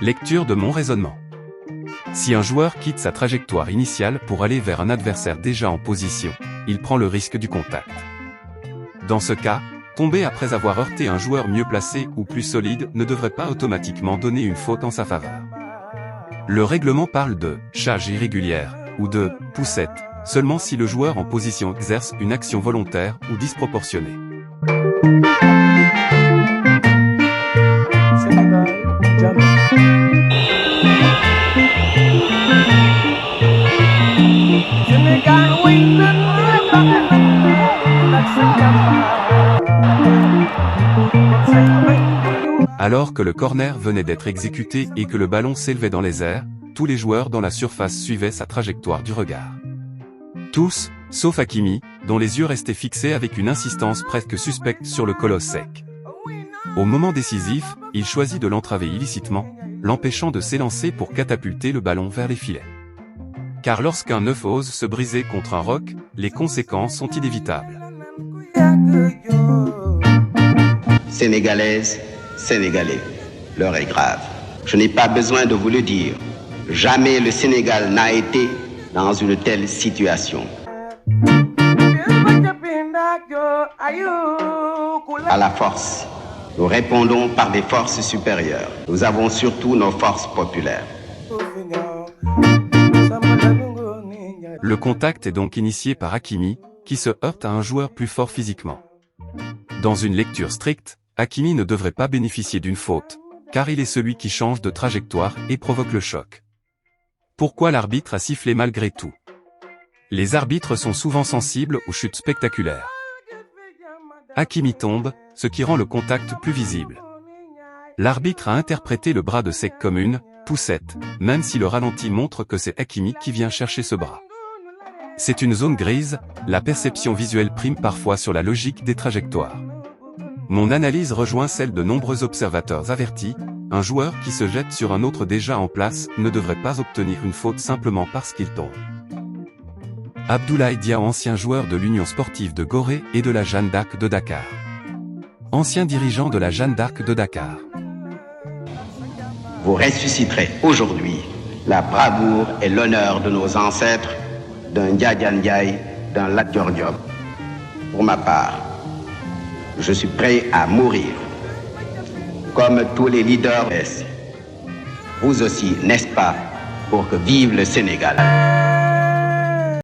Lecture de mon raisonnement. Si un joueur quitte sa trajectoire initiale pour aller vers un adversaire déjà en position, il prend le risque du contact. Dans ce cas, tomber après avoir heurté un joueur mieux placé ou plus solide ne devrait pas automatiquement donner une faute en sa faveur. Le règlement parle de « charge irrégulière » ou de « poussette » seulement si le joueur en position exerce une action volontaire ou disproportionnée. Alors que le corner venait d'être exécuté et que le ballon s'élevait dans les airs, tous les joueurs dans la surface suivaient sa trajectoire du regard. Tous, sauf Hakimi, dont les yeux restaient fixés avec une insistance presque suspecte sur le colosse sec. Au moment décisif, il choisit de l'entraver illicitement, l'empêchant de s'élancer pour catapulter le ballon vers les filets. Car lorsqu'un œuf ose se briser contre un roc, les conséquences sont inévitables. Sénégalaises, Sénégalais, l'heure est grave. Je n'ai pas besoin de vous le dire. Jamais le Sénégal n'a été dans une telle situation. À la force, nous répondons par des forces supérieures. Nous avons surtout nos forces populaires. Le contact est donc initié par Hakimi, qui se heurte à un joueur plus fort physiquement. Dans une lecture stricte, Hakimi ne devrait pas bénéficier d'une faute, car il est celui qui change de trajectoire et provoque le choc. Pourquoi l'arbitre a sifflé malgré tout? Les arbitres sont souvent sensibles aux chutes spectaculaires. Hakimi tombe, ce qui rend le contact plus visible. L'arbitre a interprété le bras de Sek comme une poussette, même si le ralenti montre que c'est Hakimi qui vient chercher ce bras. C'est une zone grise, la perception visuelle prime parfois sur la logique des trajectoires. Mon analyse rejoint celle de nombreux observateurs avertis, un joueur qui se jette sur un autre déjà en place ne devrait pas obtenir une faute simplement parce qu'il tombe. Abdoulaye Dia, ancien joueur de l'Union sportive de Gorée et de la Jeanne d'Arc de Dakar. Ancien dirigeant de la Jeanne d'Arc de Dakar. Vous ressusciterez aujourd'hui la bravoure et l'honneur de nos ancêtres, d'un Ndiadia Ndiaye, d'un Lat Dior Diop. Pour ma part, je suis prêt à mourir, comme tous les leaders. Vous aussi, n'est-ce pas, pour que vive le Sénégal.